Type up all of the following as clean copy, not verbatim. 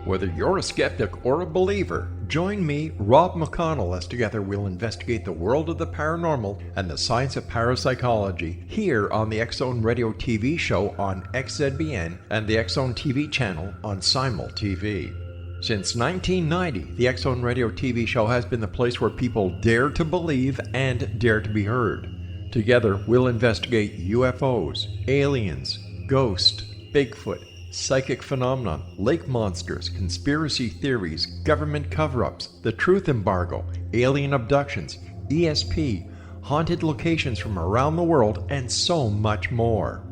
Whether you're a skeptic or a believer, join me, Rob McConnell, as together we'll investigate the world of the paranormal and the science of parapsychology here on the X-Zone Radio TV show on XZBN and the X-Zone TV channel on Simul TV. Since 1990, the X-Zone Radio TV show has been the place where people dare to believe and dare to be heard. Together, we'll investigate UFOs, aliens, ghosts, Bigfoot, psychic phenomenon, lake monsters, conspiracy theories, government cover-ups, the truth embargo, alien abductions, ESP, haunted locations from around the world, and so much more.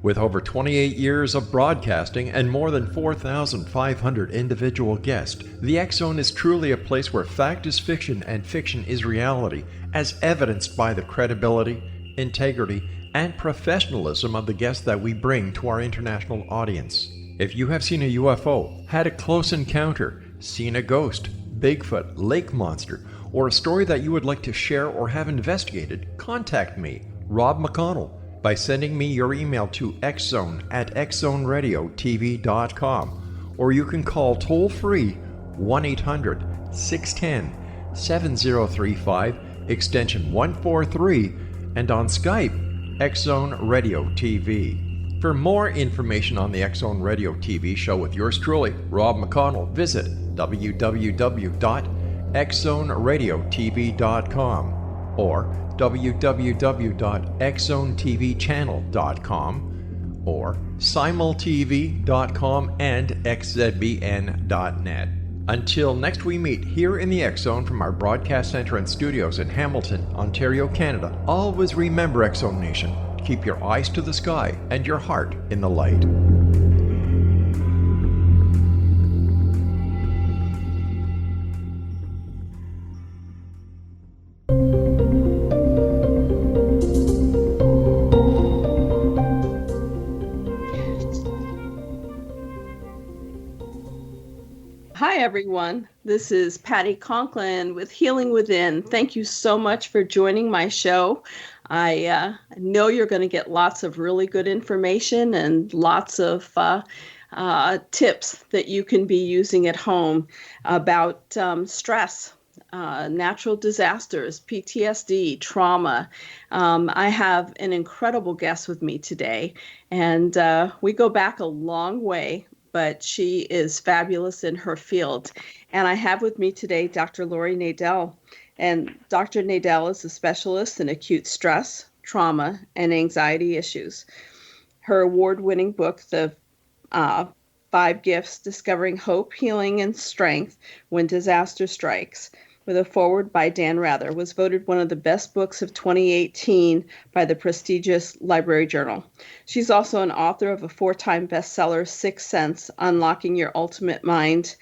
With over 28 years of broadcasting and more than 4,500 individual guests, the X-Zone is truly a place where fact is fiction and fiction is reality, as evidenced by the credibility, integrity, and professionalism of the guests that we bring to our international audience. If you have seen a UFO, had a close encounter, seen a ghost, Bigfoot, lake monster, or a story that you would like to share or have investigated, contact me, Rob McConnell, by sending me your email to xzone@xzoneradiotv.com, or you can call toll-free 1-800-610-7035, extension 143, and on Skype, X-Zone Radio TV. For more information on the X-Zone Radio TV show with yours truly, Rob McConnell, visit www.xzoneradiotv.com or www.xzonetvchannel.com or simultv.com and xzbn.net. Until next we meet here in the X-Zone from our broadcast center and studios in Hamilton, Ontario, Canada, always remember, X-Zone Nation, keep your eyes to the sky and your heart in the light. Hi, everyone. This is Patty Conklin with Healing Within. Thank you so much for joining my show. I know you're going to get lots of really good information and lots of tips that you can be using at home about stress, natural disasters, PTSD, trauma. I have an incredible guest with me today, and we go back a long way, but she is fabulous in her field. And I have with me today Dr. Laurie Nadel. And Dr. Nadel is a specialist in acute stress, trauma, and anxiety issues. Her award-winning book, The 5 Gifts, Discovering Hope, Healing, and Strength When Disaster Strikes, with a foreword by Dan Rather, was voted one of the best books of 2018 by the prestigious Library Journal. She's also an author of a 4-time bestseller, Sixth Sense, Unlocking Your Ultimate Mind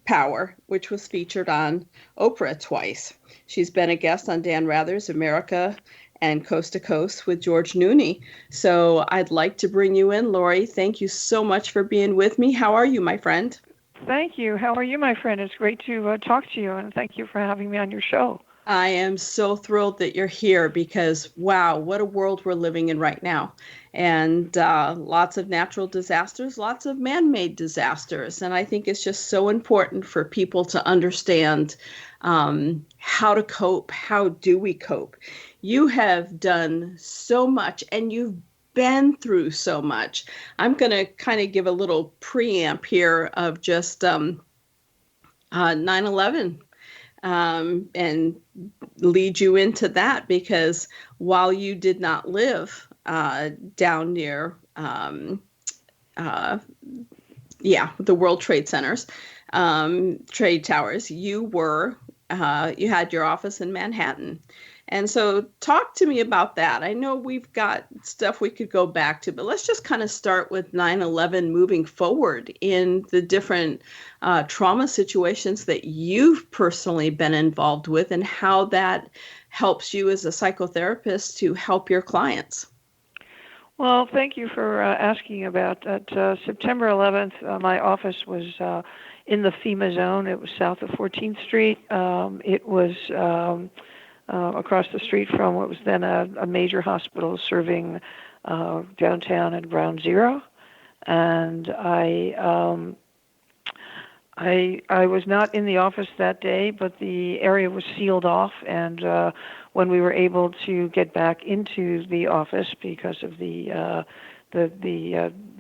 Power, which was featured on Oprah twice. She's been a guest on Dan Rather's America and Coast to Coast with George Noonan. So I'd like to bring you in, Laurie. Thank you so much for being with me. How are you, my friend? Thank you. How are you, my friend? It's great to talk to you, and thank you for having me on your show. I am so thrilled that you're here because, wow, what a world we're living in right now. And lots of natural disasters, lots of man-made disasters. And I think it's just so important for people to understand how to cope. How do we cope? You have done so much, and you've been through so much. I'm going to kind of give a little preamp here of just 9/11 and lead you into that, because while you did not live down near the World Trade Centers, trade towers, you had your office in Manhattan. And so talk to me about that. I know we've got stuff we could go back to, but let's just kind of start with 9/11 moving forward in the different trauma situations that you've personally been involved with and how that helps you as a psychotherapist to help your clients. Well, thank you for asking about that. September 11th, my office was in the FEMA zone. It was south of 14th Street. It was across the street from what was then a major hospital serving downtown at Ground Zero. And I I was not in the office that day, but the area was sealed off, and when we were able to get back into the office because of there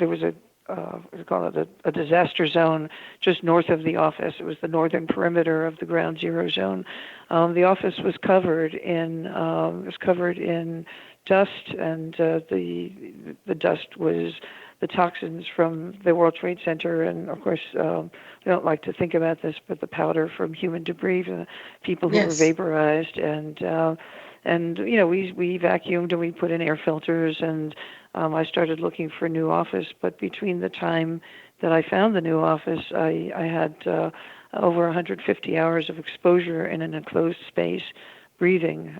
was what do you call it, a disaster zone just north of the office. It was the northern perimeter of the ground zero zone. The office was covered in dust, and the dust was the toxins from the World Trade Center, and of course, I don't like to think about this, but the powder from human debris, the people who were vaporized, and we vacuumed and we put in air filters, and I started looking for a new office. But between the time that I found the new office, I had over 150 hours of exposure in an enclosed space, breathing,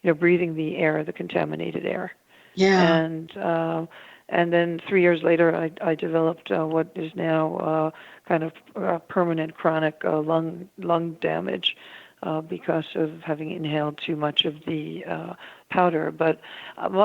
breathing the air, the contaminated air. Yeah. And then 3 years later, I developed what is now kind of permanent chronic lung damage because of having inhaled too much of the powder. But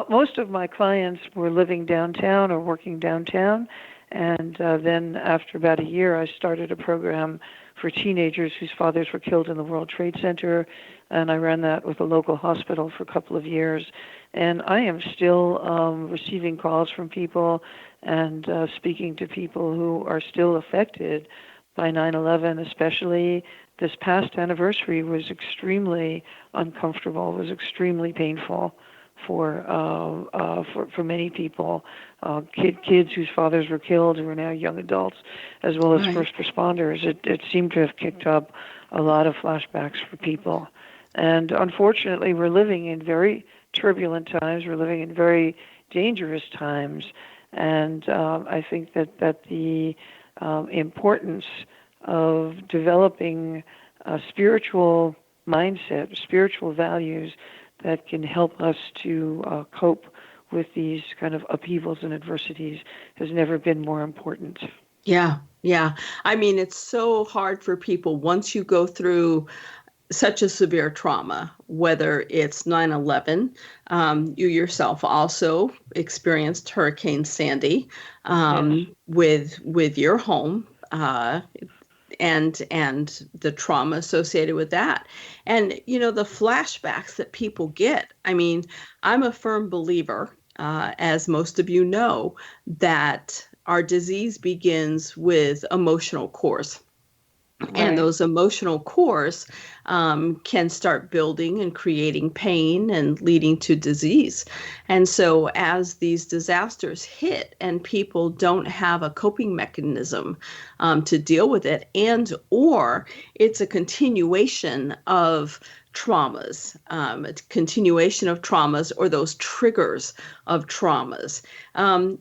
most of my clients were living downtown or working downtown. And then after about a year, I started a program for teenagers whose fathers were killed in the World Trade Center, and I ran that with a local hospital for a couple of years. And I am still receiving calls from people and speaking to people who are still affected by 9/11, especially this past anniversary was extremely uncomfortable, was extremely painful for many people, kids whose fathers were killed who are now young adults, as well as first responders. It seemed to have kicked up a lot of flashbacks for people. And unfortunately, we're living in very turbulent times. We're living in very dangerous times. And I think that the importance of developing a spiritual mindset, spiritual values that can help us to cope with these kind of upheavals and adversities has never been more important. Yeah, yeah. I mean, it's so hard for people once you go through such a severe trauma, whether it's 9/11, you yourself also experienced Hurricane Sandy with your home, and the trauma associated with that. And the flashbacks that people get. I mean, I'm a firm believer, as most of you know, that our disease begins with emotional cores. And those emotional cores can start building and creating pain and leading to disease. And so as these disasters hit and people don't have a coping mechanism to deal with it, or it's a continuation of traumas, or those triggers of traumas.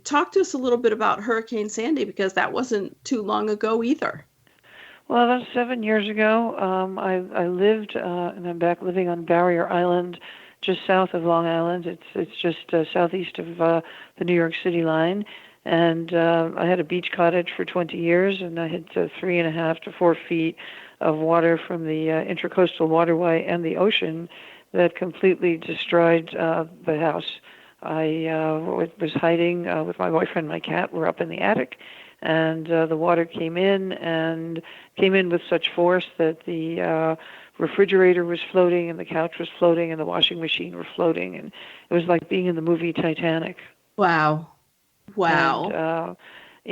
Talk to us a little bit about Hurricane Sandy, because that wasn't too long ago either. Well, about 7 years ago, I lived, and I'm back living on Barrier Island, just south of Long Island. It's just southeast of the New York City line. And I had a beach cottage for 20 years, and I had 3.5 to 4 feet of water from the Intracoastal Waterway and the ocean that completely destroyed the house. I was hiding with my boyfriend and my cat. We're up in the attic. And the water came in with such force that the refrigerator was floating and the couch was floating and the washing machine were floating. And it was like being in the movie Titanic. Wow. And,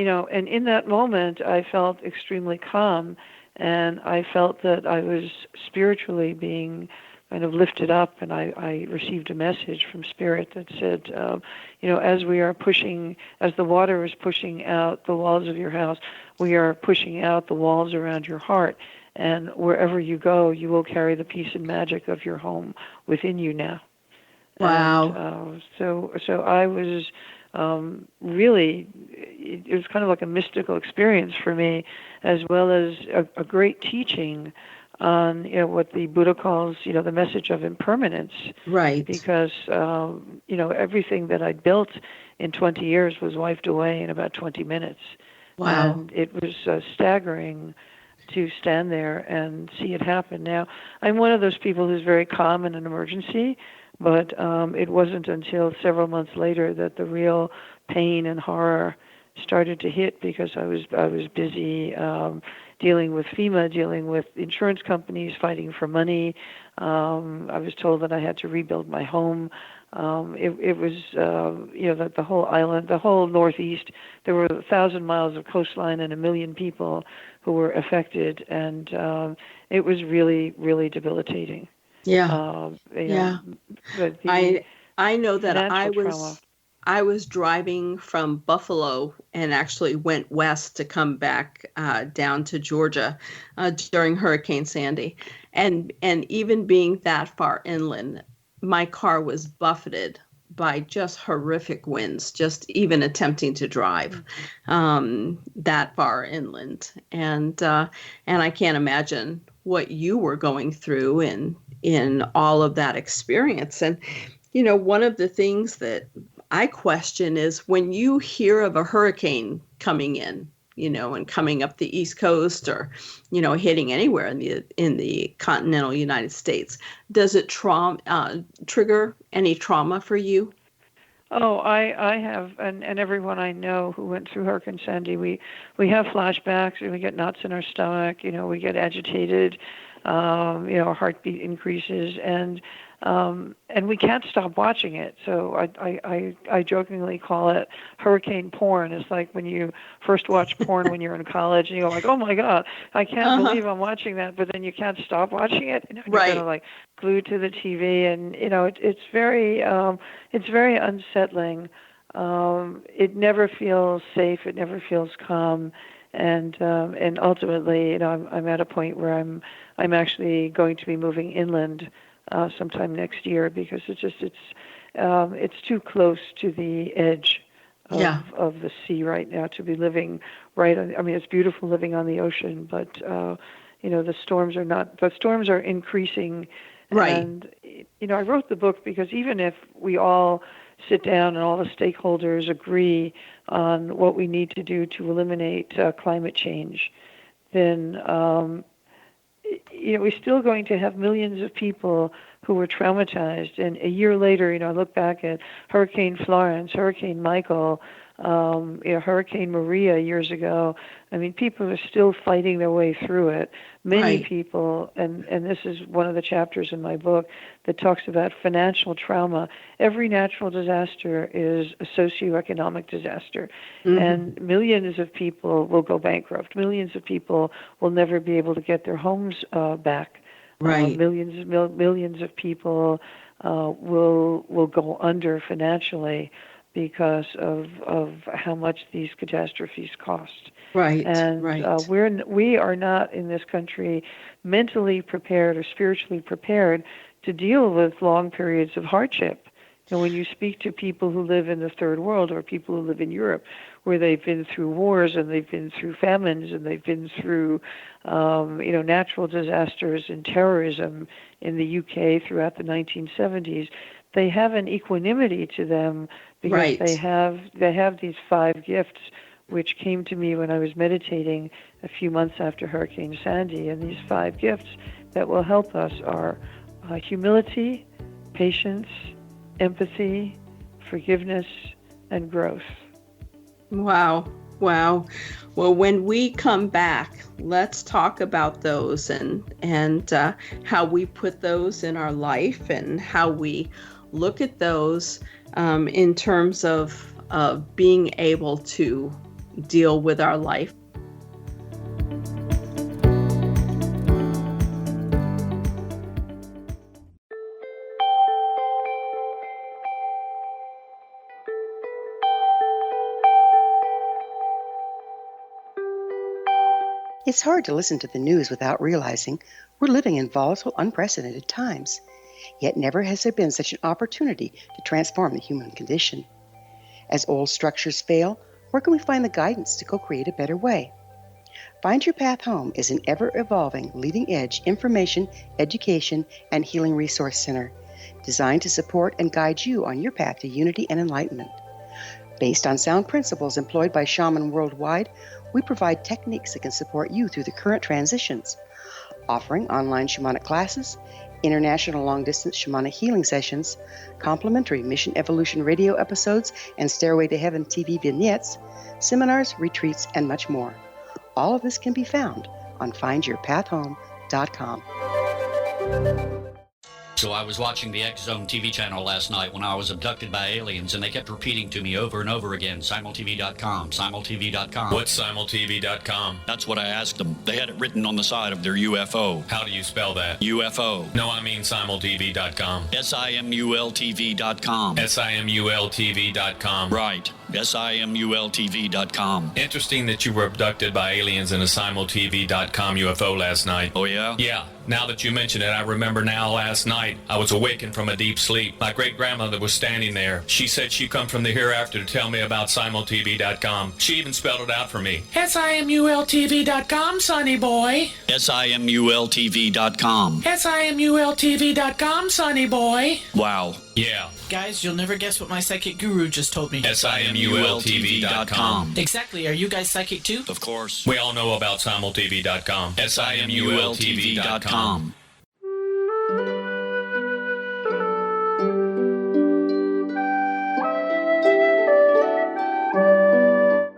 and in that moment, I felt extremely calm, and I felt that I was spiritually being kind of lifted up, and I received a message from Spirit that said, as the water is pushing out the walls of your house, we are pushing out the walls around your heart, and wherever you go, you will carry the peace and magic of your home within you now. Wow. And, so I was really, it was kind of like a mystical experience for me, as well as a great teaching on what the Buddha calls the message of impermanence. Right. Because everything that I'd built in 20 years was wiped away in about 20 minutes. Wow. And it was staggering to stand there and see it happen. Now, I'm one of those people who's very calm in an emergency, but it wasn't until several months later that the real pain and horror started to hit because I was busy dealing with FEMA, dealing with insurance companies, fighting for money. I was told that I had to rebuild my home. It was, the whole island, the whole Northeast. There were 1,000 miles of coastline and 1 million people who were affected, and it was really, really debilitating. Yeah. Yeah. I know that trauma. I was driving from Buffalo and actually went west to come back down to Georgia during Hurricane Sandy, and even being that far inland, my car was buffeted by just horrific winds, just even attempting to drive that far inland, and I can't imagine what you were going through in all of that experience. And one of the things that I question is when you hear of a hurricane coming in, and coming up the East Coast or, hitting anywhere in the continental United States, does it trigger any trauma for you? Oh, I have, and everyone I know who went through Hurricane Sandy, we have flashbacks, and we get knots in our stomach, we get agitated, our heartbeat increases, and we can't stop watching it. So I jokingly call it hurricane porn. It's like when you first watch porn when you're in college, and you're like, oh my God, I can't believe I'm watching that, but then you can't stop watching it. You're kind of like glued to the TV, and it's very unsettling. It never feels safe. It never feels calm. And ultimately, I'm at a point where I'm actually going to be moving inland sometime next year because it's too close to the edge of the sea right now to be living right on. I mean, it's beautiful living on the ocean, but the storms are increasing. Right. And I wrote the book because even if we all sit down and all the stakeholders agree on what we need to do to eliminate climate change, then we're still going to have millions of people who were traumatized. And a year later, I look back at Hurricane Florence, Hurricane Michael, Hurricane Maria years ago. I mean, people are still fighting their way through it. Many people, and this is one of the chapters in my book that talks about financial trauma. Every natural disaster is a socioeconomic disaster, and millions of people will go bankrupt. Millions of people will never be able to get their homes back. Millions of people will go under financially because of how much these catastrophes cost. Right. We are not in this country mentally prepared or spiritually prepared to deal with long periods of hardship. And when you speak to people who live in the third world or people who live in Europe, where they've been through wars and they've been through famines and they've been through, natural disasters and terrorism in the UK throughout the 1970s, they have an equanimity to them because they have these 5 gifts which came to me when I was meditating a few months after Hurricane Sandy. And these 5 gifts that will help us are humility, patience, empathy, forgiveness, and growth. Wow. Well, when we come back, let's talk about those and how we put those in our life and how we look at those in terms of being able to deal with our life. It's hard to listen to the news without realizing we're living in volatile, unprecedented times. Yet never has there been such an opportunity to transform the human condition. As old structures fail, where can we find the guidance to co-create a better way? Find Your Path Home is an ever-evolving, leading-edge information, education, and healing resource center designed to support and guide you on your path to unity and enlightenment. Based on sound principles employed by shamans worldwide, we provide techniques that can support you through the current transitions, offering online shamanic classes, international long-distance shamanic healing sessions, complimentary Mission Evolution radio episodes and Stairway to Heaven TV vignettes, seminars, retreats, and much more. All of this can be found on findyourpathhome.com. So I was watching the X Zone TV channel last night when I was abducted by aliens, and they kept repeating to me over and over again, simultv.com, simultv.com. What's simultv.com? That's what I asked them. They had it written on the side of their UFO. How do you spell that? UFO. No, I mean simultv.com. simultv.com. simultv.com. Right. simultv.com. Interesting that you were abducted by aliens in a simultv.com UFO last night. Oh, yeah? Yeah. Now that you mention it, I remember now last night I was awakened from a deep sleep. My great-grandmother was standing there. She said she'd come from the hereafter to tell me about simultv.com. She even spelled it out for me. simultv.com, sonny boy. simultv.com. simultv.com, sonny boy. Wow. Yeah. Guys, you'll never guess what my psychic guru just told me. simultv.com. Exactly. Are you guys psychic too? Of course. We all know about simultv.com. simultv.com.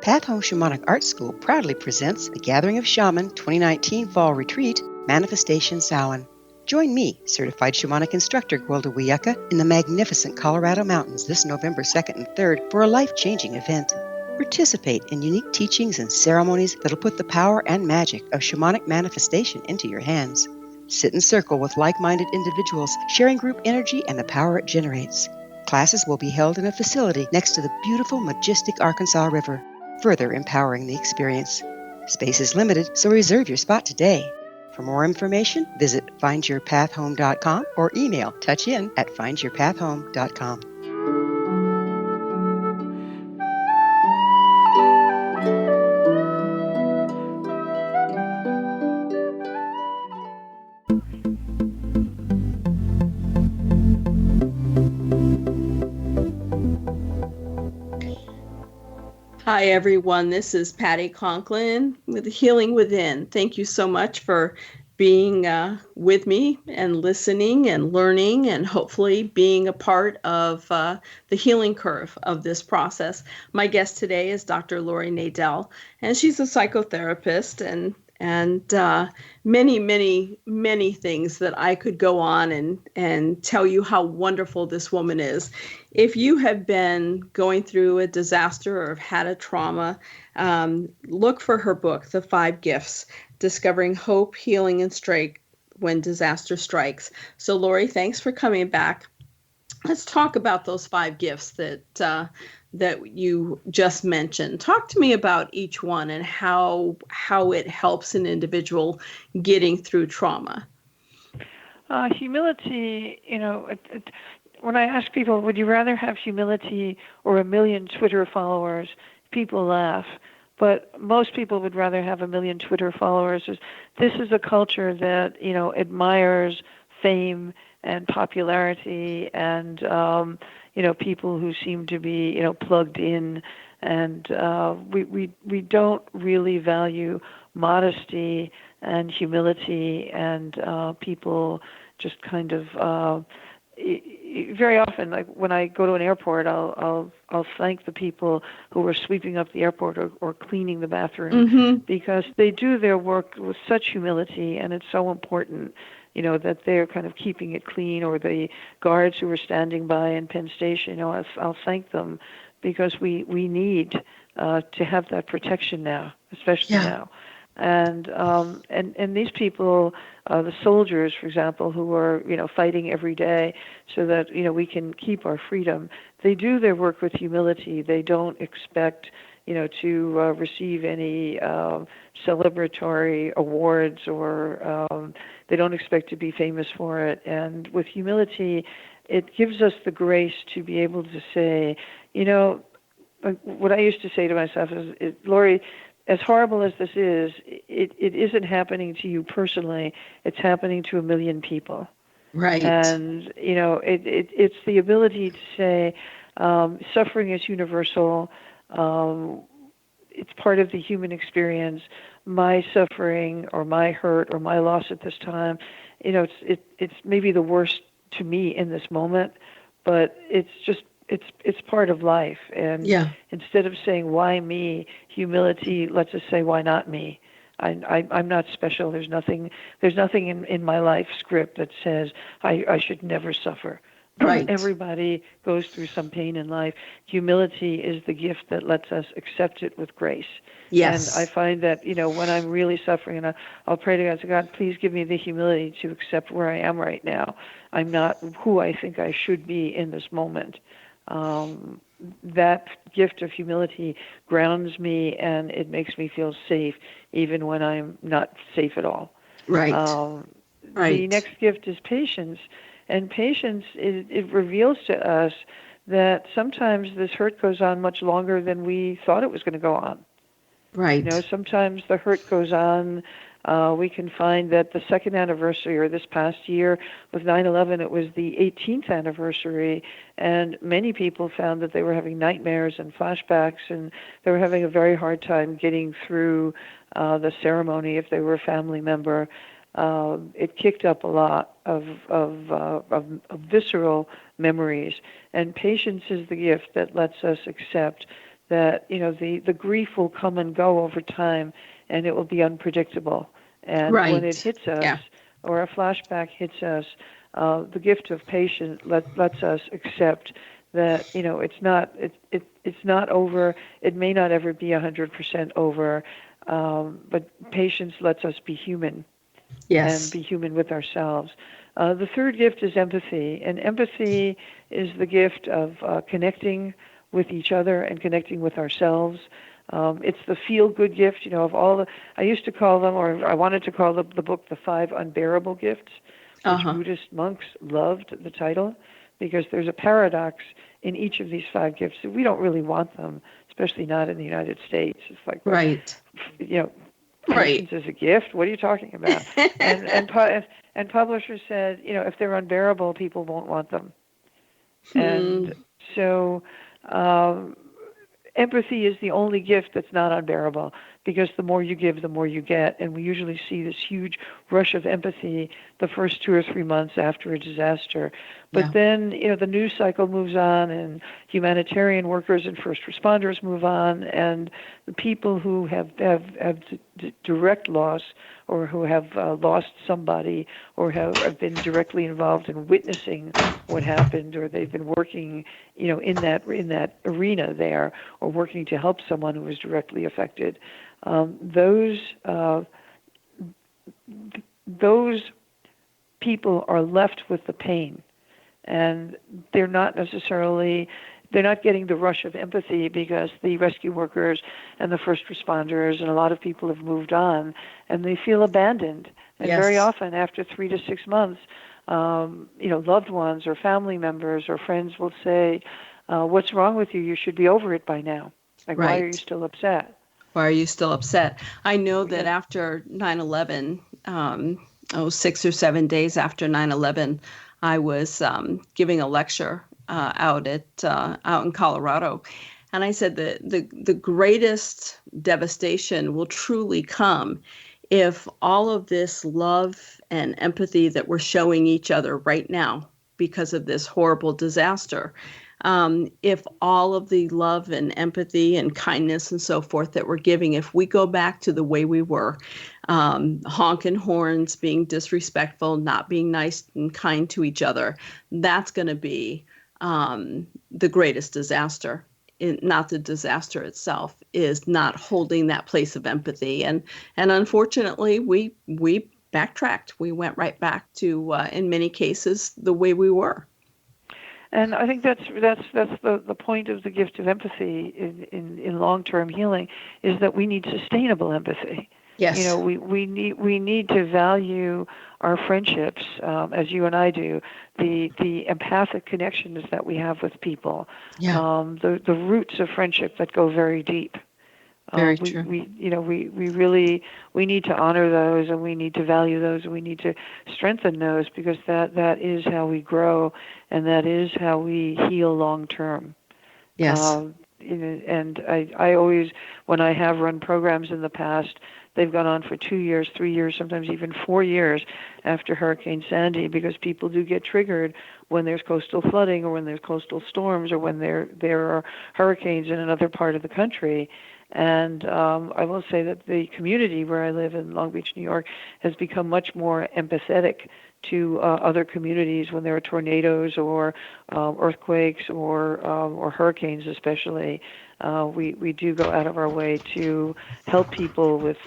Path Home Shamanic Art School proudly presents the Gathering of Shaman 2019 Fall Retreat, Manifestation Samhain. Join me, certified shamanic instructor Gwilda Wiyaka, in the magnificent Colorado Mountains this November 2nd and 3rd for a life-changing event. Participate in unique teachings and ceremonies that'll put the power and magic of shamanic manifestation into your hands. Sit in circle with like-minded individuals, sharing group energy and the power it generates. Classes will be held in a facility next to the beautiful, majestic Arkansas River, further empowering the experience. Space is limited, so reserve your spot today. For more information, visit findyourpathhome.com or email touchin@findyourpathhome.com. Hi, everyone. This is Patty Conklin with Healing Within. Thank you so much for being with me and listening and learning and hopefully being a part of the healing curve of this process. My guest today is Dr. Laurie Nadel, and she's a psychotherapist and many things that I could go on and tell you how wonderful this woman is. If you have been going through a disaster or have had a trauma, look for her book, The 5 Gifts, Discovering Hope, Healing, and Strength When Disaster Strikes. So, Laurie, thanks for coming back. Let's talk about those 5 gifts that you just mentioned. Talk to me about each one and how it helps an individual getting through trauma. Humility, when I ask people, would you rather have humility or 1 million Twitter followers? People laugh. But most people would rather have 1 million Twitter followers. This is a culture that, admires fame and popularity and, people who seem to be, plugged in. And we don't really value modesty and humility, and people just kind of very often, like when I go to an airport, I'll thank the people who are sweeping up the airport or cleaning the bathroom, because they do their work with such humility, and it's so important, that they're kind of keeping it clean. Or the guards who are standing by in Penn Station, I'll thank them, because we need to have that protection now, especially now. And these people, the soldiers, for example, who are fighting every day so that we can keep our freedom, they do their work with humility. They don't expect to receive any celebratory awards, or they don't expect to be famous for it. And with humility, it gives us the grace to be able to say, what I used to say to myself is, Laurie, as horrible as this is, it isn't happening to you personally. It's happening to 1 million people. Right. And, it's the ability to say suffering is universal. it's part of the human experience. My suffering or my hurt or my loss at this time, it's maybe the worst to me in this moment, but it's part of life. And instead of saying why me, humility lets us say why not me. I'm not special. There's nothing in my life script that says I should never suffer. Right. Everybody goes through some pain in life. Humility is the gift that lets us accept it with grace. Yes. And I find that, when I'm really suffering, and I'll pray to God, say, God, please give me the humility to accept where I am right now. I'm not who I think I should be in this moment. That gift of humility grounds me, and it makes me feel safe, even when I'm not safe at all. Right. Right. The next gift is patience. And patience, it reveals to us that sometimes this hurt goes on much longer than we thought it was going to go on. Right. Sometimes the hurt goes on. We can find that the second anniversary, or this past year with 9/11, it was the 18th anniversary, and many people found that they were having nightmares and flashbacks, and they were having a very hard time getting through the ceremony if they were a family member. It kicked up a lot of visceral memories, and patience is the gift that lets us accept that the grief will come and go over time, and it will be unpredictable. And when it hits us, or a flashback hits us, the gift of patience lets us accept that it's not over. It may not ever be 100% over, but patience lets us be human. Yes. And be human with ourselves. The third gift is empathy, and empathy is the gift of connecting with each other and connecting with ourselves. It's the feel-good gift, of all the. I used to call them, or I wanted to call the book, The Five Unbearable Gifts, which Buddhist monks loved the title, because there's a paradox in each of these five gifts. We don't really want them, especially not in the United States. It's like, right. Patience is a gift. What are you talking about? and publishers said, if they're unbearable, people won't want them. And so empathy is the only gift that's not unbearable, because the more you give, the more you get. And we usually see this huge rush of empathy the first 2 or 3 months after a disaster. But then, the news cycle moves on, and humanitarian workers and first responders move on, and the people who have direct loss, or who have lost somebody, or have been directly involved in witnessing what happened, or they've been working, in that arena there, or working to help someone who was directly affected. Those people are left with the pain, and they're not getting the rush of empathy, because the rescue workers and the first responders and a lot of people have moved on, and they feel abandoned. And very often, after 3 to 6 months, loved ones or family members or friends will say, "What's wrong with you? You should be over it by now. Like, why are you still upset?" Why are you still upset? I know that after 9/11, 6 or 7 days after 9/11, I was giving a lecture out in Colorado, and I said that the greatest devastation will truly come if all of this love and empathy that we're showing each other right now because of this horrible disaster, if all of the love and empathy and kindness and so forth that we're giving, if we go back to the way we were, honking horns, being disrespectful, not being nice and kind to each other, that's going to be the greatest disaster. Not the disaster itself, is not holding that place of empathy. And unfortunately, we backtracked. We went right back to, in many cases, the way we were. And I think that's the point of the gift of empathy in long-term healing, is that we need sustainable empathy. Yes. We need to value our friendships, as you and I do, the empathic connections that we have with people, the roots of friendship that go very deep. Very true. We need to honor those, and we need to value those, and we need to strengthen those, because that is how we grow, and that is how we heal long term. Yes. and I always, when I have run programs in the past, they've gone on for 2 years, 3 years, sometimes even 4 years after Hurricane Sandy, because people do get triggered when there's coastal flooding or when there's coastal storms or when there are hurricanes in another part of the country. And I will say that the community where I live in Long Beach, New York, has become much more empathetic to other communities when there are tornadoes or earthquakes or hurricanes, especially. We do go out of our way to help people with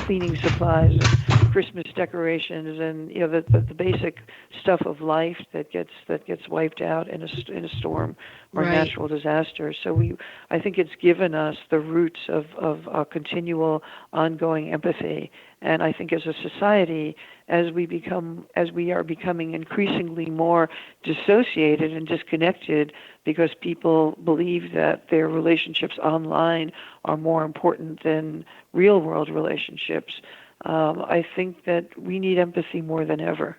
cleaning supplies and Christmas decorations and the basic stuff of life that gets wiped out in a storm or Right. natural disaster. So I think it's given us the roots of continual ongoing empathy. And I think as a society, as we are becoming increasingly more dissociated and disconnected because people believe that their relationships online are more important than real world relationships, I think that we need empathy more than ever.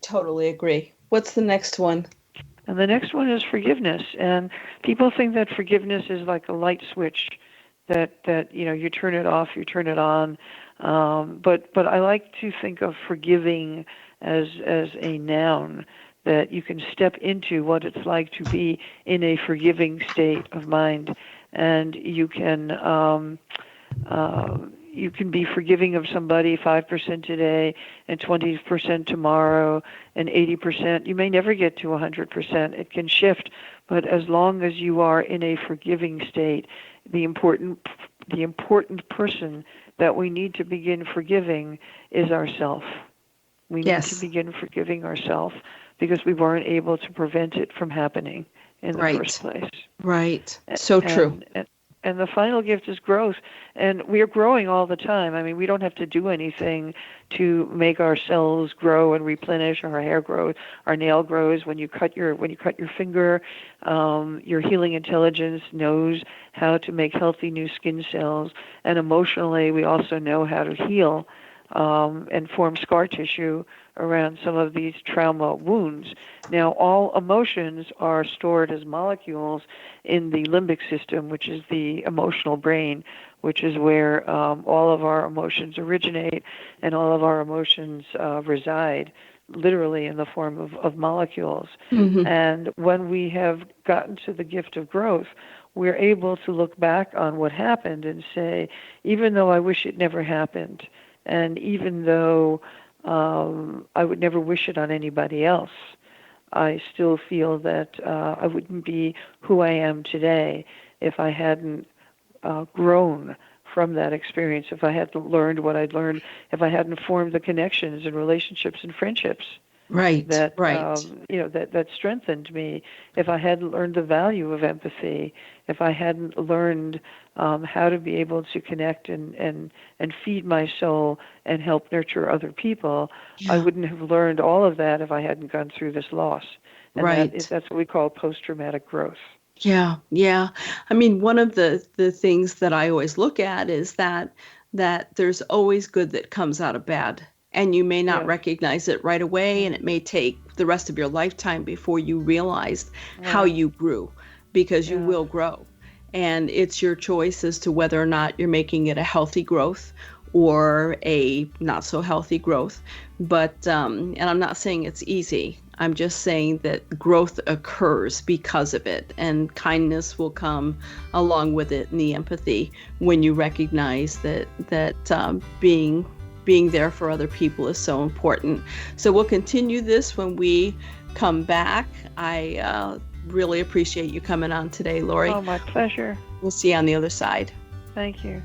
Totally agree. What's the next one? And the next one is forgiveness. And people think that forgiveness is like a light switch that you turn it off, you turn it on. But I like to think of forgiving as a noun, that you can step into what it's like to be in a forgiving state of mind, and you can be forgiving of somebody 5% today and 20% tomorrow and 80%. You may never get to 100%. It can shift, but as long as you are in a forgiving state, the important person that we need to begin forgiving is ourself. We need to begin forgiving ourselves because we weren't able to prevent it from happening in the first place. Right. So true. And the final gift is growth. And we are growing all the time. I mean, we don't have to do anything to make our cells grow and replenish, or our hair grows, our nail grows. When you cut your finger, your healing intelligence knows how to make healthy new skin cells. And emotionally, we also know how to heal and form scar tissue around some of these trauma wounds. Now, all emotions are stored as molecules in the limbic system, which is the emotional brain, which is where all of our emotions originate and all of our emotions reside, literally in the form of molecules. Mm-hmm. And when we have gotten to the gift of growth, we're able to look back on what happened and say, even though I wish it never happened, and even though I would never wish it on anybody else, I still feel that I wouldn't be who I am today if I hadn't grown from that experience, if I hadn't learned what I'd learned, if I hadn't formed the connections and relationships and friendships that strengthened me, if I hadn't learned the value of empathy, if I hadn't learned how to be able to connect and feed my soul and help nurture other people, I wouldn't have learned all of that if I hadn't gone through this loss. And that's what we call post-traumatic growth. Yeah. I mean, one of the things that I always look at is that there's always good that comes out of bad. And you may not recognize it right away, and it may take the rest of your lifetime before you realize how you grew, because you will grow. And it's your choice as to whether or not you're making it a healthy growth or a not so healthy growth. But, and I'm not saying it's easy. I'm just saying that growth occurs because of it, and kindness will come along with it, and the empathy, when you recognize that being there for other people is so important. So we'll continue this when we come back. I really appreciate you coming on today, Laurie. Oh, my pleasure. We'll see you on the other side. Thank you.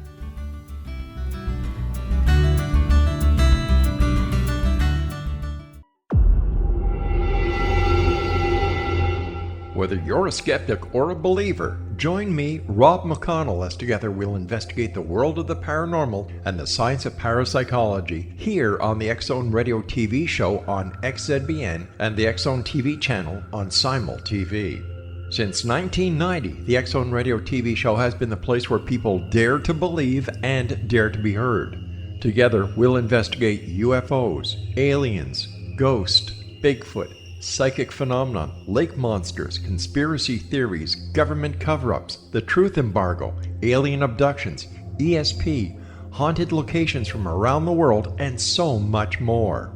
Whether you're a skeptic or a believer, join me, Rob McConnell, as together we'll investigate the world of the paranormal and the science of parapsychology here on the X-Zone Radio TV show on XZBN and the X-Zone TV channel on Simul TV. Since 1990, the X-Zone Radio TV show has been the place where people dare to believe and dare to be heard. Together, we'll investigate UFOs, aliens, ghosts, Bigfoot, psychic phenomenon, lake monsters, conspiracy theories, government cover-ups, the truth embargo, alien abductions, ESP, haunted locations from around the world, and so much more.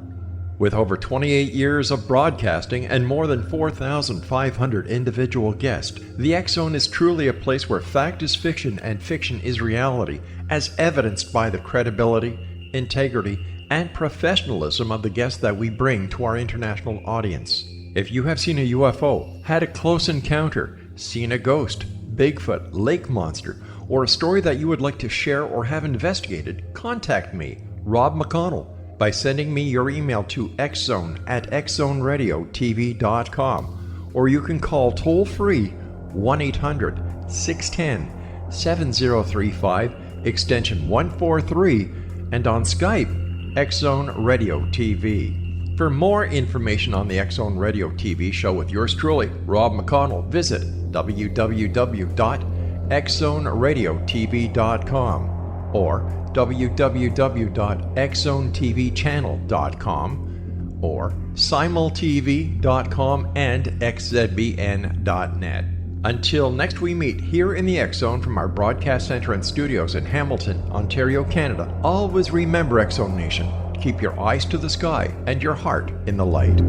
With over 28 years of broadcasting and more than 4,500 individual guests, the X Zone is truly a place where fact is fiction and fiction is reality, as evidenced by the credibility, integrity, and professionalism of the guests that we bring to our international audience. If you have seen a UFO, had a close encounter, seen a ghost, Bigfoot, lake monster, or a story that you would like to share or have investigated, contact me, Rob McConnell, by sending me your email to xzone@xzoneradiotv.com, or you can call toll-free 1-800-610-7035, extension 143, and on Skype, X Zone Radio TV. For more information on the X Zone Radio TV show with yours truly, Rob McConnell, visit www.xzoneradiotv.com or www.xzonetvchannel.com or simultv.com and xzbn.net. Until next we meet here in the X Zone from our broadcast center and studios in Hamilton, Ontario, Canada, always remember, X Zone Nation, keep your eyes to the sky and your heart in the light.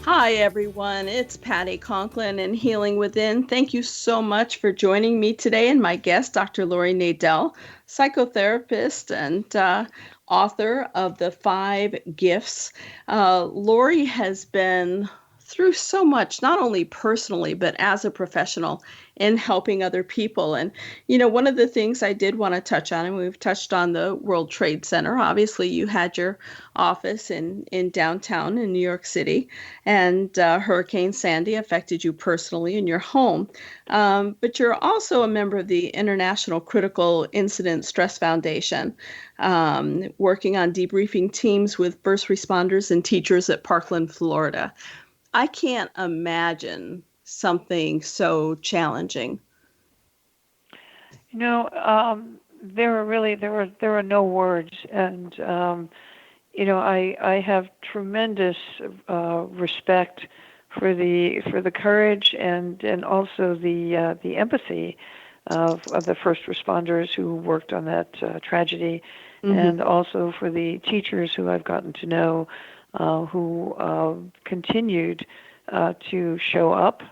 Hi, everyone. It's Patty Conklin and Healing Within. Thank you so much for joining me today and my guest, Dr. Laurie Nadel, psychotherapist and author of The 5 Gifts. Laurie has been through so much, not only personally, but as a professional in helping other people. And, you know, one of the things I did want to touch on, and we've touched on the World Trade Center. Obviously, you had your office in downtown in New York City, and Hurricane Sandy affected you personally in your home. But you're also a member of the International Critical Incident Stress Foundation, working on debriefing teams with first responders and teachers at Parkland, Florida. I can't imagine something so challenging. You know, there are no words, and you know, I have tremendous respect for the courage and also the empathy of the first responders who worked on that tragedy, and also for the teachers who I've gotten to know, who continued to show up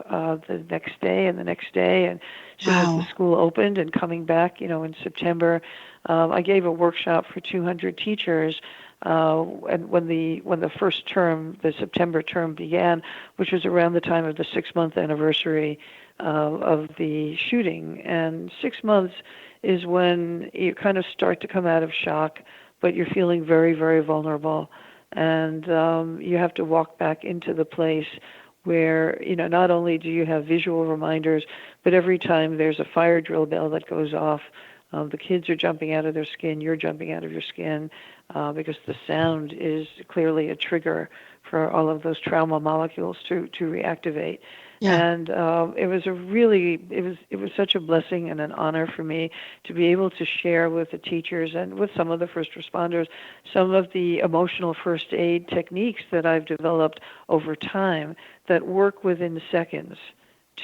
the next day and the next day, and as soon as the school opened and coming back, you know, in September, I gave a workshop for 200 teachers, and when the first term, the September term began, which was around the time of the 6-month anniversary of the shooting, and 6 months is when you kind of start to come out of shock, but you're feeling very, very vulnerable. And you have to walk back into the place where, you know, not only do you have visual reminders, but every time there's a fire drill bell that goes off, the kids are jumping out of their skin, you're jumping out of your skin, because the sound is clearly a trigger for all of those trauma molecules to reactivate. Yeah. And it was such a blessing and an honor for me to be able to share with the teachers and with some of the first responders some of the emotional first aid techniques that I've developed over time that work within seconds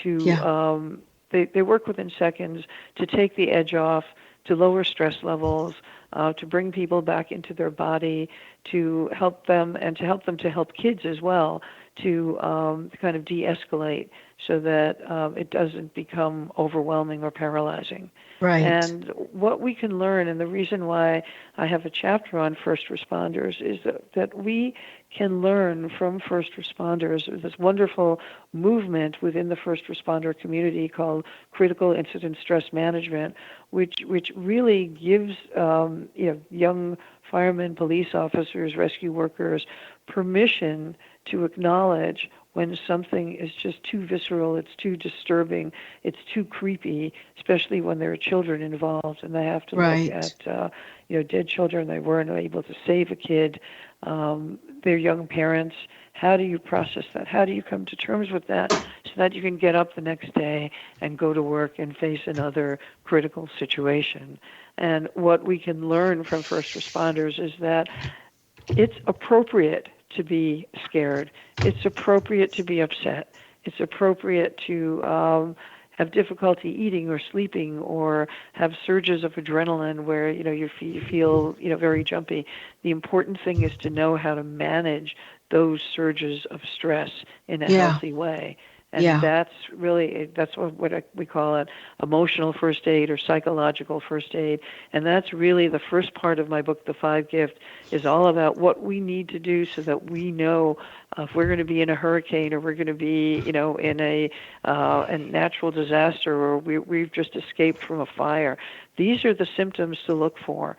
to they work within seconds to take the edge off, to lower stress levels, to bring people back into their body, to help them and to help kids as well, to kind of de-escalate so that it doesn't become overwhelming or paralyzing. Right. And what we can learn, and the reason why I have a chapter on first responders, is that we can learn from first responders. There's this wonderful movement within the first responder community called Critical Incident Stress Management, which really gives young firemen, police officers, rescue workers permission to acknowledge when something is just too visceral, it's too disturbing, it's too creepy, especially when there are children involved and they have to Right. look at dead children. They weren't able to save a kid. Their young parents. How do you process that? How do you come to terms with that so that you can get up the next day and go to work and face another critical situation? And what we can learn from first responders is that it's appropriate to be scared. It's appropriate to be upset. It's appropriate to have difficulty eating or sleeping, or have surges of adrenaline where you feel very jumpy. The important thing is to know how to manage those surges of stress in a healthy way. And that's what we call it, emotional first aid or psychological first aid. And that's really the first part of my book, The Five Gift, is all about what we need to do so that we know if we're going to be in a hurricane, or we're going to be, in a natural disaster, or we've just escaped from a fire. These are the symptoms to look for.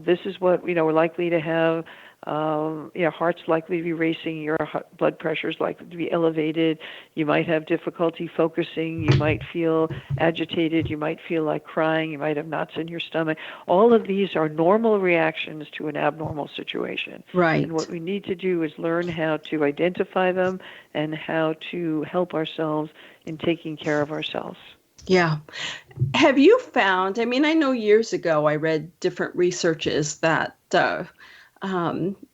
This is what we're likely to have. Heart's likely to be racing, your blood pressure is likely to be elevated, you might have difficulty focusing, you might feel agitated, you might feel like crying, you might have knots in your stomach. All of these are normal reactions to an abnormal situation. Right. And what we need to do is learn how to identify them and how to help ourselves in taking care of ourselves. Yeah. Have you found, I know years ago I read different researches that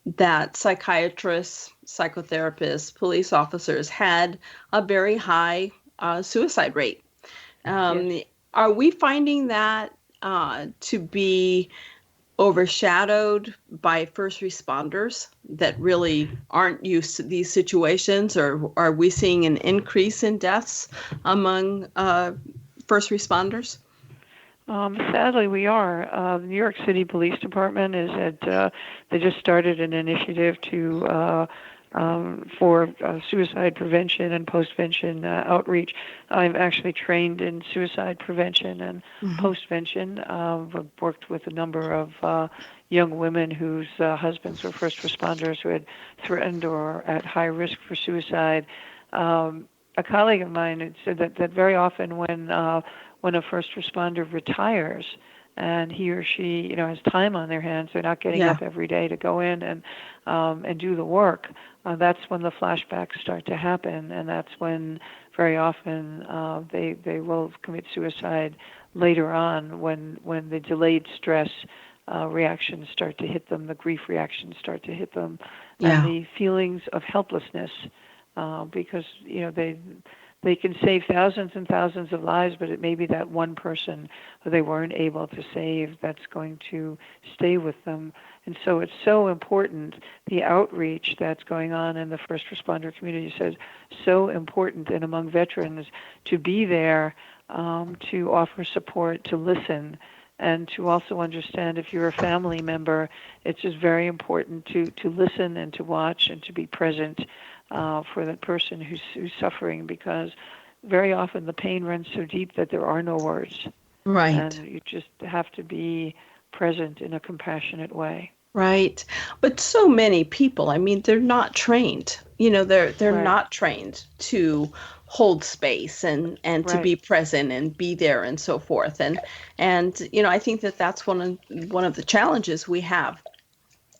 that psychiatrists, psychotherapists, police officers had a very high suicide rate. Yes. Are we finding that to be overshadowed by first responders that really aren't used to these situations, or are we seeing an increase in deaths among first responders? Sadly, we are. The New York City Police Department they just started an initiative for suicide prevention and postvention outreach. I'm actually trained in suicide prevention and postvention. I've worked with a number of young women whose husbands were first responders who had threatened or at high risk for suicide. A colleague of mine had said that very often when a first responder retires and he or she, has time on their hands, they're not getting up every day to go in and do the work. That's when the flashbacks start to happen, and that's when very often they will commit suicide later on when the delayed stress reactions start to hit them, the grief reactions start to hit them, and the feelings of helplessness, because they can save thousands and thousands of lives, but it may be that one person who they weren't able to save that's going to stay with them. And so it's so important, the outreach that's going on in the first responder community says so important, and among veterans, to be there, to offer support, to listen, and to also understand if you're a family member, it's just very important to listen and to watch and to be present for that person who's suffering, because very often the pain runs so deep that there are no words. Right. And you just have to be present in a compassionate way. Right. But so many people, they're not trained. They're not trained to hold space and to be present and be there and so forth. And I think that's one of the challenges we have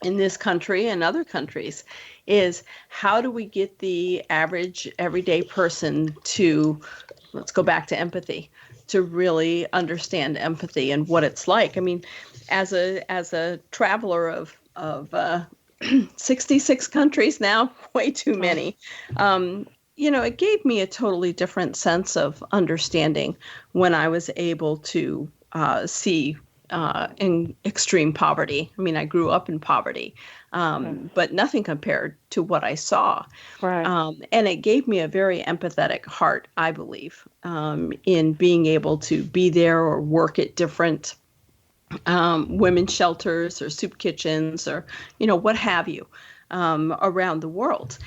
in this country and other countries is how do we get the average everyday person to, let's go back to empathy, to really understand empathy and what it's like. As a traveler of 66 countries now, way too many, it gave me a totally different sense of understanding when I was able to see in extreme poverty. I grew up in poverty, but nothing compared to what I saw. Right. And it gave me a very empathetic heart, I believe, in being able to be there or work at different women's shelters or soup kitchens or, what have you, around the world.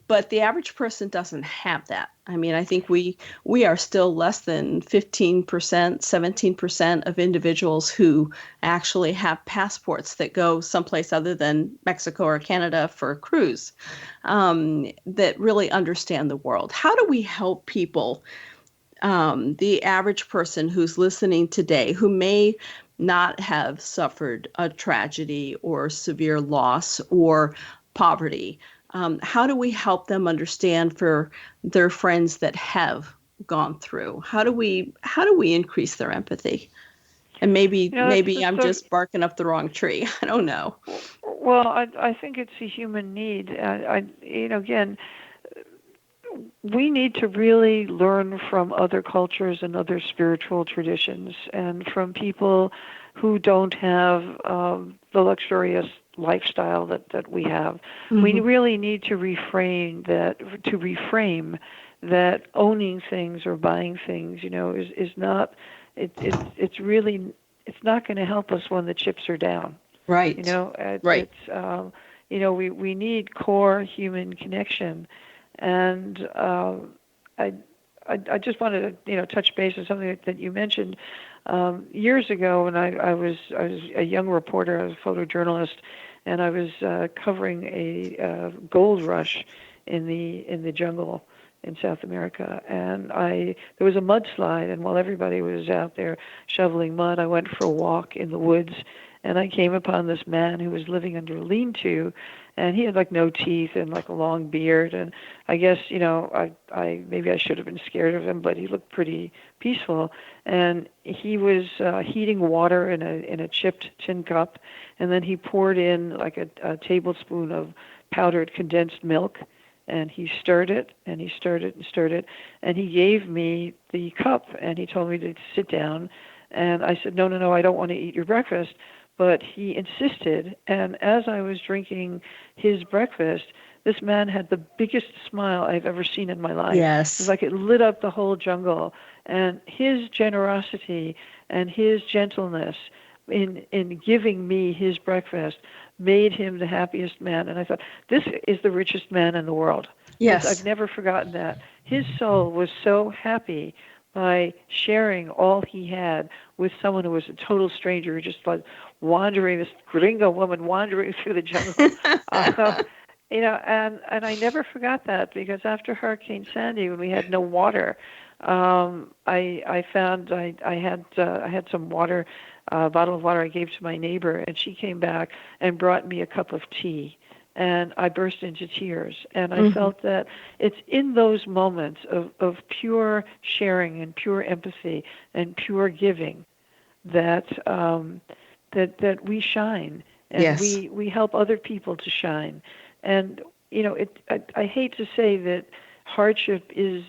But the average person doesn't have that. I mean, I think we are still less than 15%, 17% of individuals who actually have passports that go someplace other than Mexico or Canada for a cruise, that really understand the world. How do we help people, the average person who's listening today, who may not have suffered a tragedy or severe loss or poverty? How do we help them understand for their friends that have gone through? How do we increase their empathy? And maybe I'm just barking up the wrong tree. I don't know. Well, I think it's a human need. Again, we need to really learn from other cultures and other spiritual traditions, and from people who don't have the luxurious lifestyle that we have. Mm-hmm. We really need to reframe that owning things or buying things, is not. It's not going to help us when the chips are down. Right. Right. It's we need core human connection, and I just wanted to touch base on something that you mentioned years ago when I was a young reporter, I was a photojournalist, and I was covering a gold rush in the jungle in South America, and there was a mudslide, and while everybody was out there shoveling mud, I went for a walk in the woods, and I came upon this man who was living under a lean-to, and he had like no teeth and like a long beard, and I guess I maybe I should have been scared of him, but he looked pretty peaceful, and he was heating water in a chipped tin cup, and then he poured in like a tablespoon of powdered condensed milk, and he stirred it, and he stirred it and stirred it, and he gave me the cup, and he told me to sit down, and I said, no, I don't want to eat your breakfast. But he insisted, and as I was drinking his breakfast, this man had the biggest smile I've ever seen in my life. Yes. It was like it lit up the whole jungle. And his generosity and his gentleness in giving me his breakfast made him the happiest man. And I thought, this is the richest man in the world. Yes. I've never forgotten that. His soul was so happy by sharing all he had with someone who was a total stranger, just like this gringo woman wandering through the jungle. And I never forgot that, because after Hurricane Sandy, when we had no water, I found I had some water, a bottle of water I gave to my neighbor, and she came back and brought me a cup of tea. And I burst into tears. And I felt that it's in those moments of pure sharing and pure empathy and pure giving that that we shine, and yes. we help other people to shine. And I hate to say that hardship is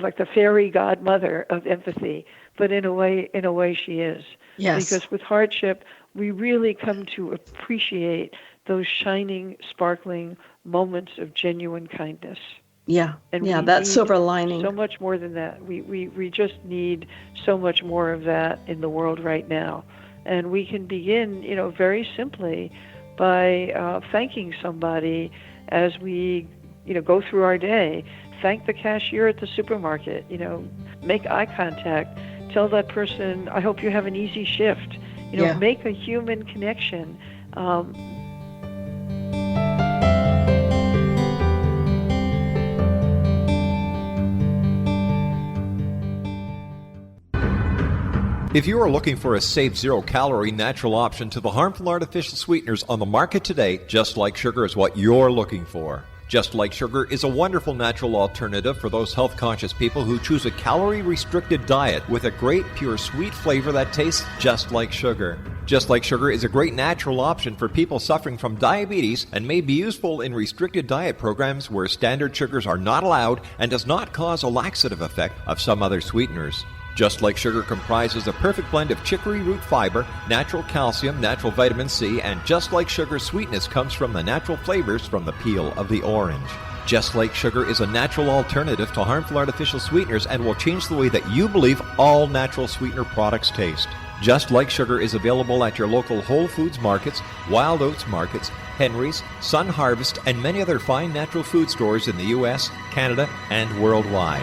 like the fairy godmother of empathy, but in a way she is. Yes. Because with hardship, we really come to appreciate those shining, sparkling moments of genuine kindness. Yeah, and that silver lining. So much more than that. We just need so much more of that in the world right now. And we can begin, very simply by thanking somebody as we, go through our day. Thank the cashier at the supermarket, make eye contact. Tell that person, I hope you have an easy shift. Make a human connection. If you are looking for a safe, zero-calorie natural option to the harmful artificial sweeteners on the market today, Just Like Sugar is what you're looking for. Just Like Sugar is a wonderful natural alternative for those health-conscious people who choose a calorie-restricted diet with a great, pure, sweet flavor that tastes just like sugar. Just Like Sugar is a great natural option for people suffering from diabetes and may be useful in restricted diet programs where standard sugars are not allowed and does not cause a laxative effect of some other sweeteners. Just Like Sugar comprises a perfect blend of chicory root fiber, natural calcium, natural vitamin C, and Just Like Sugar's sweetness comes from the natural flavors from the peel of the orange. Just Like Sugar is a natural alternative to harmful artificial sweeteners and will change the way that you believe all natural sweetener products taste. Just Like Sugar is available at your local Whole Foods markets, Wild Oats markets, Henry's, Sun Harvest, and many other fine natural food stores in the U.S., Canada, and worldwide.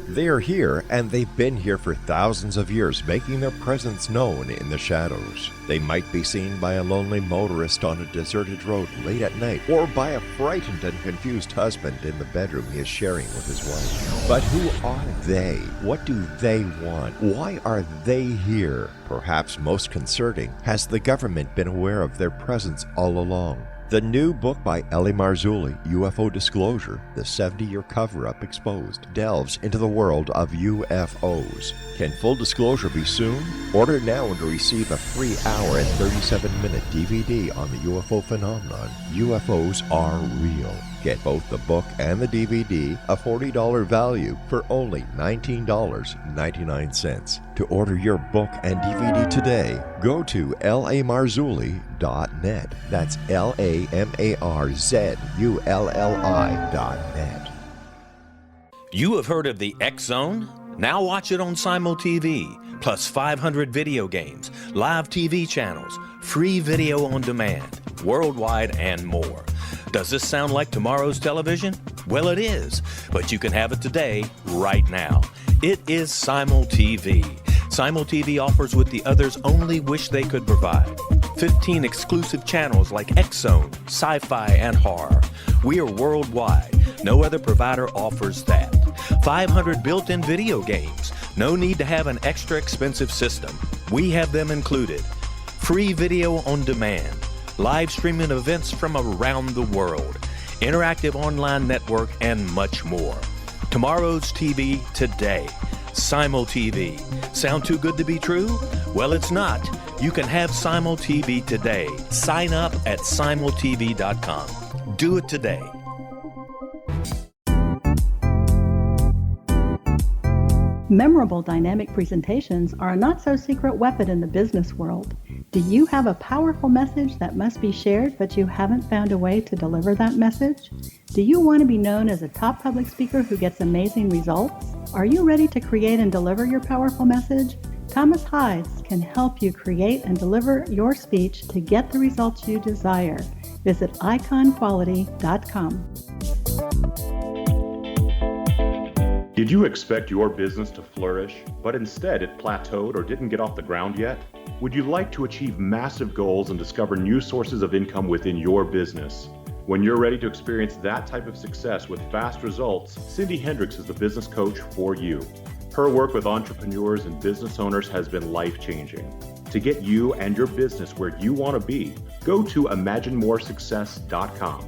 They are here, and they've been here for thousands of years, making their presence known in the shadows. They might be seen by a lonely motorist on a deserted road late at night, or by a frightened and confused husband in the bedroom he is sharing with his wife. But who are they? What do they want? Why are they here? Perhaps most concerning, has the government been aware of their presence all along? The new book by Ellie Marzulli, UFO Disclosure, the 70-year cover-up exposed, delves into the world of UFOs. Can full disclosure be soon? Order now and receive a free hour and 37-minute DVD on the UFO phenomenon. UFOs are real. Get both the book and the DVD, a $40 value, for only $19.99. To order your book and DVD today, go to lamarzulli.net. That's LAMARZULLI.net. You have heard of the X Zone? Now watch it on Simul TV, plus 500 video games, live TV channels, free video on demand, worldwide, and more. Does this sound like tomorrow's television? Well, it is, but you can have it today, right now. It is Simul TV. Simul TV offers what the others only wish they could provide. 15 exclusive channels like X-Zone, Sci-Fi, and Horror. We are worldwide. No other provider offers that. 500 built-in video games. No need to have an extra expensive system. We have them included. Free video on demand. Live streaming events from around the world, interactive online network, and much more. Tomorrow's TV today. Simul TV. Sound too good to be true? Well, it's not. You can have Simul TV today. Sign up at simultv.com. Do it today. Memorable dynamic presentations are a not-so-secret weapon in the business world. Do you have a powerful message that must be shared, but you haven't found a way to deliver that message? Do you want to be known as a top public speaker who gets amazing results? Are you ready to create and deliver your powerful message? Thomas Hides can help you create and deliver your speech to get the results you desire. Visit iconquality.com. Did you expect your business to flourish, but instead it plateaued or didn't get off the ground yet? Would you like to achieve massive goals and discover new sources of income within your business? When you're ready to experience that type of success with fast results, Cindy Hendricks is the business coach for you. Her work with entrepreneurs and business owners has been life-changing. To get you and your business where you want to be, go to imaginemoresuccess.com.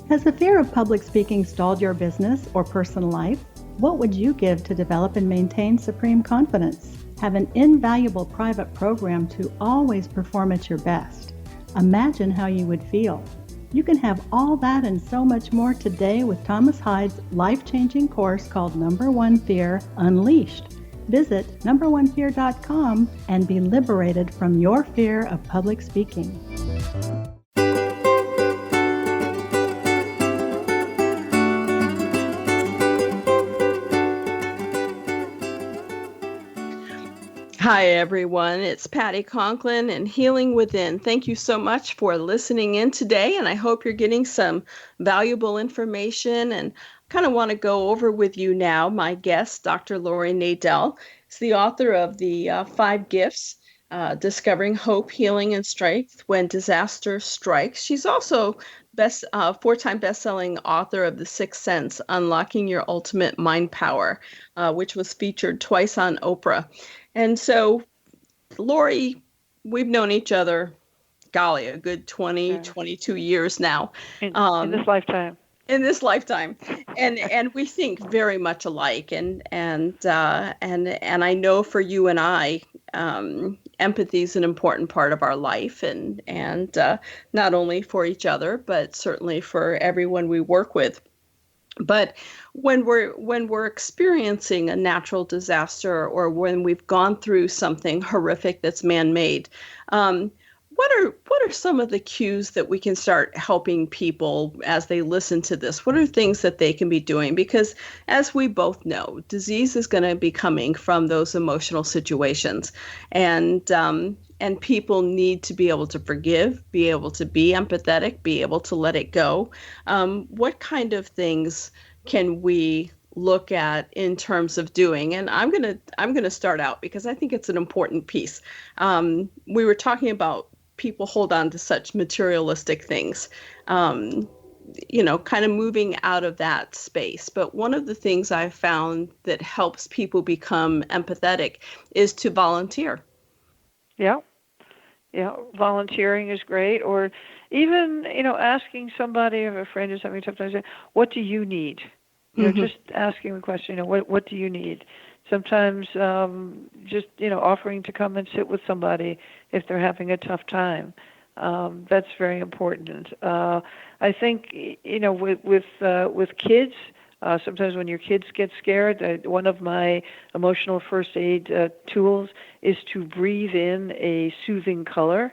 Has the fear of public speaking stalled your business or personal life? What would you give to develop and maintain supreme confidence? Have an invaluable private program to always perform at your best. Imagine how you would feel. You can have all that and so much more today with Thomas Hides' life-changing course called Number One Fear Unleashed. Visit numberonefear.com and be liberated from your fear of public speaking. Hi, everyone. It's Patty Conklin and Healing Within. Thank you so much for listening in today, and I hope you're getting some valuable information. And kind of want to go over with you now my guest, Dr. Laurie Nadel. Is the author of the 5 Gifts, Discovering Hope, Healing, and Strength When Disaster Strikes. She's also 4-time best-selling author of The Sixth Sense, Unlocking Your Ultimate Mind Power, which was featured twice on Oprah. And so, Laurie, we've known each other, golly, a good 20, 22 years now. In this lifetime. In this lifetime, and we think very much alike, and I know for you and I, empathy is an important part of our life, and not only for each other, but certainly for everyone we work with. But when we're experiencing a natural disaster, or when we've gone through something horrific that's man-made, what are some of the cues that we can start helping people as they listen to this? What are things that they can be doing? Because as we both know, disease is going to be coming from those emotional situations, and people need to be able to forgive, be able to be empathetic, be able to let it go. What kind of things can we look at in terms of doing? And I'm gonna start out because I think it's an important piece. We were talking about people hold on to such materialistic things, kind of moving out of that space. But one of the things I've found that helps people become empathetic is to volunteer. Yeah. Yeah, volunteering is great, or even asking somebody, if a friend is having a tough time, say, "What do you need?" Just asking the question. What do you need? Sometimes just offering to come and sit with somebody if they're having a tough time. That's very important. I think with kids. Sometimes when your kids get scared, one of my emotional first aid tools is to breathe in a soothing color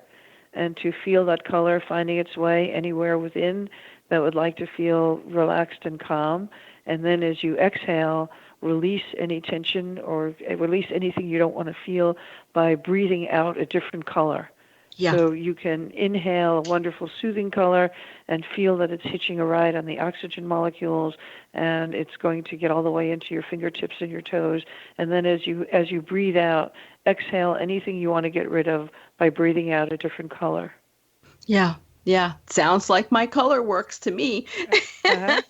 and to feel that color finding its way anywhere within that would like to feel relaxed and calm. And then as you exhale, release any tension or release anything you don't want to feel by breathing out a different color. Yeah. So you can inhale a wonderful soothing color and feel that it's hitching a ride on the oxygen molecules, and it's going to get all the way into your fingertips and your toes. And then as you breathe out, exhale anything you want to get rid of by breathing out a different color. Yeah. Yeah. Sounds like my color works to me. Yep.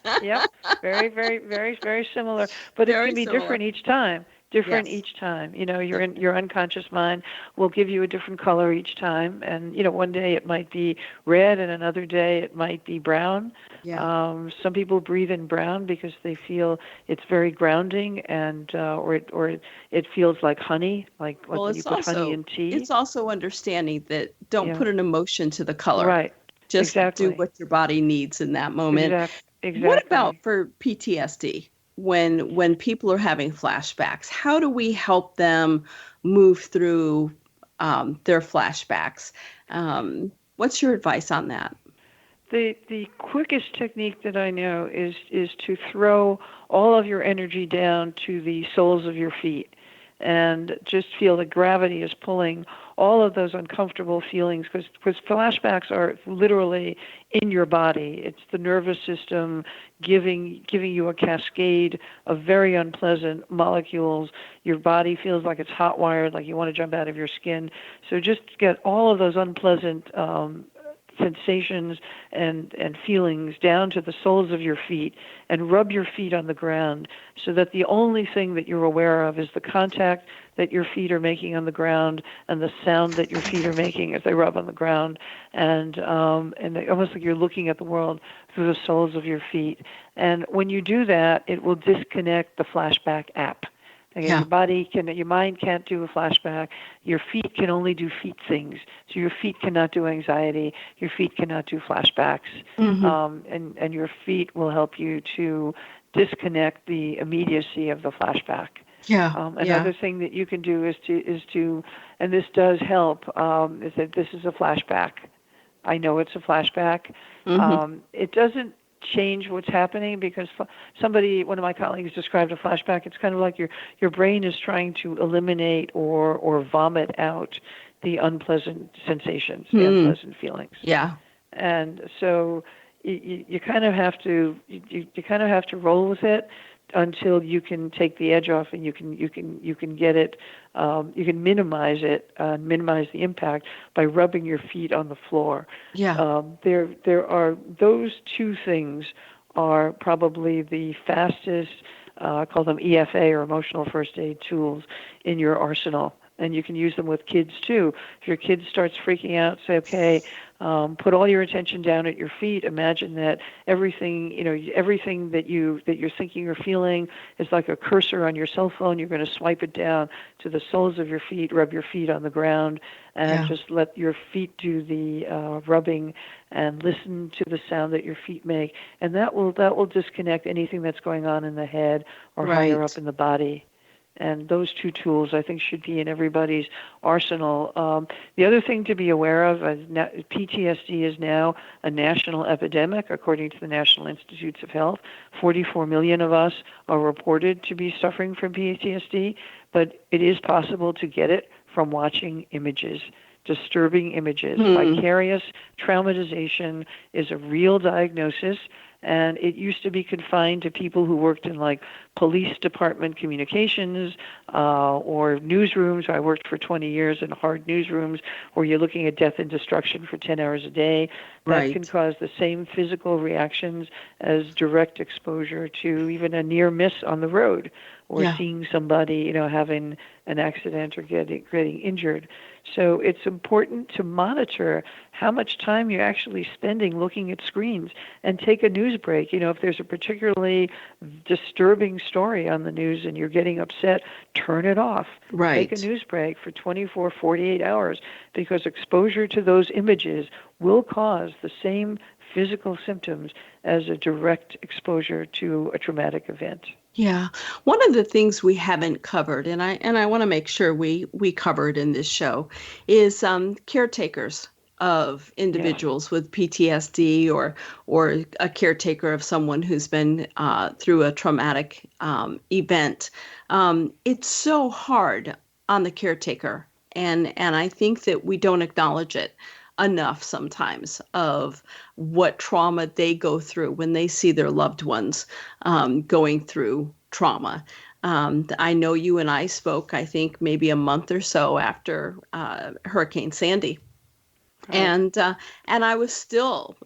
Very, very, very, very similar. But it can be different each time. Each time. Your unconscious mind will give you a different color each time. And, one day it might be red and another day it might be brown. Yeah. Some people breathe in brown because they feel it's very grounding and or it feels like honey, like when you put honey in tea. It's also understanding that don't put an emotion to the color. Right. Just exactly. do what your body needs in that moment. Exactly. What about for PTSD? When people are having flashbacks, how do we help them move through their flashbacks? What's your advice on that? The quickest technique that I know is to throw all of your energy down to the soles of your feet and just feel the gravity is pulling all of those uncomfortable feelings, because flashbacks are literally in your body. It's the nervous system giving you a cascade of very unpleasant molecules. Your body feels like it's hot wired, like you want to jump out of your skin. So just get all of those unpleasant sensations and feelings down to the soles of your feet and rub your feet on the ground so that the only thing that you're aware of is the contact that your feet are making on the ground and the sound that your feet are making as they rub on the ground, and almost like you're looking at the world through the soles of your feet. And when you do that, it will disconnect the flashback app. Your mind can't do a flashback. Your feet can only do feet things. So your feet cannot do anxiety. Your feet cannot do flashbacks. And your feet will help you to disconnect the immediacy of the flashback. Another thing that you can do is to, and this does help, is that this is a flashback. I know it's a flashback. It doesn't change what's happening, because one of my colleagues described a flashback. It's kind of like your brain is trying to eliminate or vomit out the unpleasant sensations, the unpleasant feelings. Yeah. And so you kind of have to roll with it until you can take the edge off, and you can get it, you can minimize it, minimize the impact by rubbing your feet on the floor. There are those two things are probably the fastest, I call them EFA or emotional first aid tools in your arsenal. And you can use them with kids too. If your kid starts freaking out, say, okay, put all your attention down at your feet. Imagine that everything that you're thinking or feeling is like a cursor on your cell phone. You're going to swipe it down to the soles of your feet, rub your feet on the ground, and just let your feet do the rubbing and listen to the sound that your feet make. And that will disconnect anything that's going on in the head or higher up in the body. And those two tools, I think, should be in everybody's arsenal. The other thing to be aware of is PTSD is now a national epidemic, according to the National Institutes of Health. 44 million of us are reported to be suffering from PTSD, but it is possible to get it from watching images, disturbing images. Vicarious traumatization is a real diagnosis, and it used to be confined to people who worked in like police department communications or newsrooms. I worked for 20 years in hard newsrooms where you're looking at death and destruction for 10 hours a day. That can cause the same physical reactions as direct exposure to even a near miss on the road or seeing somebody, having an accident or getting injured. So it's important to monitor how much time you're actually spending looking at screens and take a news break. If there's a particularly disturbing story on the news and you're getting upset, turn it off. Take a news break for 24, 48 hours, because exposure to those images will cause the same physical symptoms as a direct exposure to a traumatic event. Yeah. One of the things we haven't covered, and I want to make sure we cover it in this show, is caretakers of individuals with PTSD or a caretaker of someone who's been through a traumatic event. It's so hard on the caretaker, and I think that we don't acknowledge it enough sometimes of what trauma they go through when they see their loved ones going through trauma. I know you and I spoke, I think, maybe a month or so after Hurricane Sandy. And I was still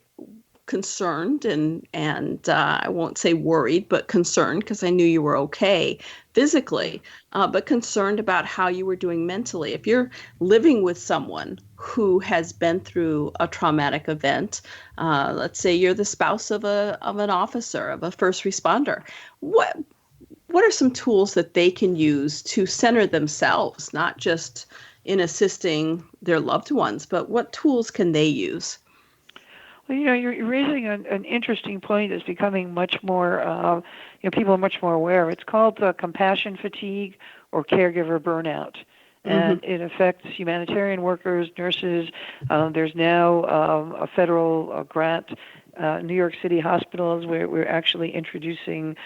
concerned and I won't say worried, but concerned, because I knew you were okay physically, but concerned about how you were doing mentally. If you're living with someone who has been through a traumatic event, let's say you're the spouse of an officer, of a first responder, what are some tools that they can use to center themselves, not just in assisting their loved ones, but what tools can they use? Well, you're raising an interesting point that's becoming much more, people are much more aware. It's called compassion fatigue or caregiver burnout. And it affects humanitarian workers, nurses. There's now a federal grant, New York City hospitals, where we're actually introducing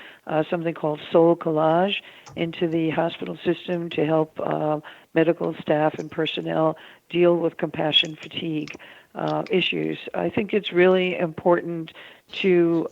something called Soul Collage into the hospital system to help medical staff and personnel deal with compassion fatigue issues. I think it's really important to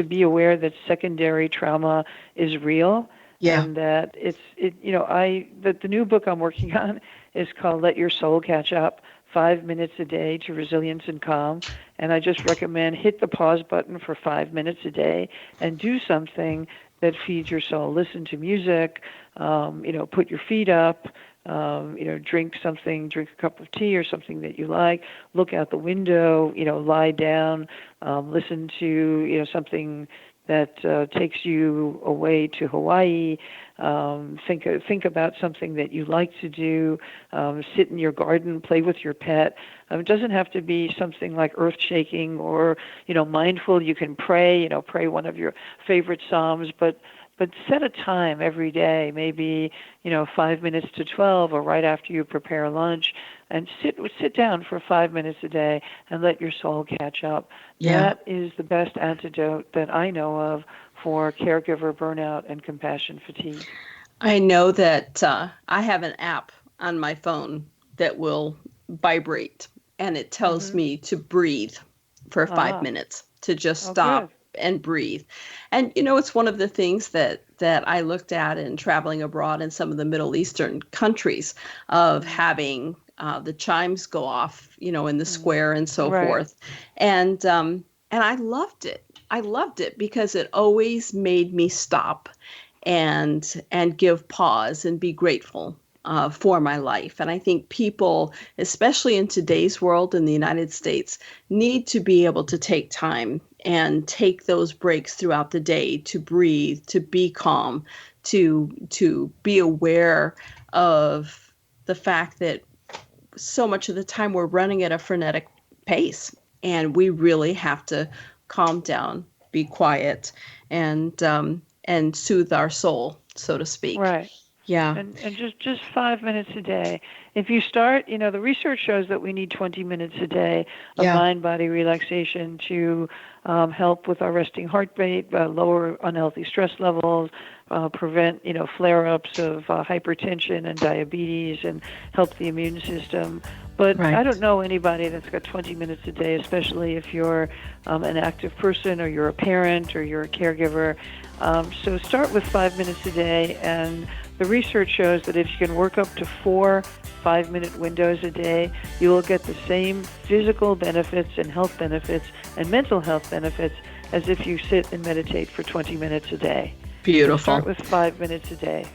be aware that secondary trauma is real. And that the new book I'm working on is called Let Your Soul Catch Up, 5 minutes a day to resilience and calm. And I just recommend hit the pause button for 5 minutes a day and do something that feeds your soul. Listen to music, put your feet up, drink a cup of tea or something that you like, look out the window, lie down, listen to, something that takes you away to Hawaii. Think about something that you like to do. Sit in your garden, play with your pet. It doesn't have to be something like earth-shaking or mindful. You can pray. Pray one of your favorite psalms, but set a time every day, maybe 5 minutes to 12, or right after you prepare lunch, and sit down for 5 minutes a day and let your soul catch up. That is the best antidote that I know of for caregiver burnout and compassion fatigue. I know that I have an app on my phone that will vibrate, and it tells me to breathe for 5 minutes, to just stop and breathe. And it's one of the things that I looked at in traveling abroad in some of the Middle Eastern countries, of having the chimes go off, in the square and so forth. And I loved it. I loved it because it always made me stop and give pause and be grateful for my life. And I think people, especially in today's world in the United States, need to be able to take time and take those breaks throughout the day to breathe, to be calm, to be aware of the fact that so much of the time we're running at a frenetic pace, and we really have to calm down, be quiet, and soothe our soul, so to speak. Right. Yeah. And just 5 minutes a day. If you start, the research shows that we need 20 minutes a day of mind-body relaxation to help with our resting heart rate, lower unhealthy stress levels, prevent, flare-ups of hypertension and diabetes, and help the immune system. But I don't know anybody that's got 20 minutes a day, especially if you're an active person or you're a parent or you're a caregiver. So start with 5 minutes a day, and the research shows that if you can work up to 4 5-minute windows a day, you will get the same physical benefits and health benefits and mental health benefits as if you sit and meditate for 20 minutes a day. Beautiful. So start with 5 minutes a day.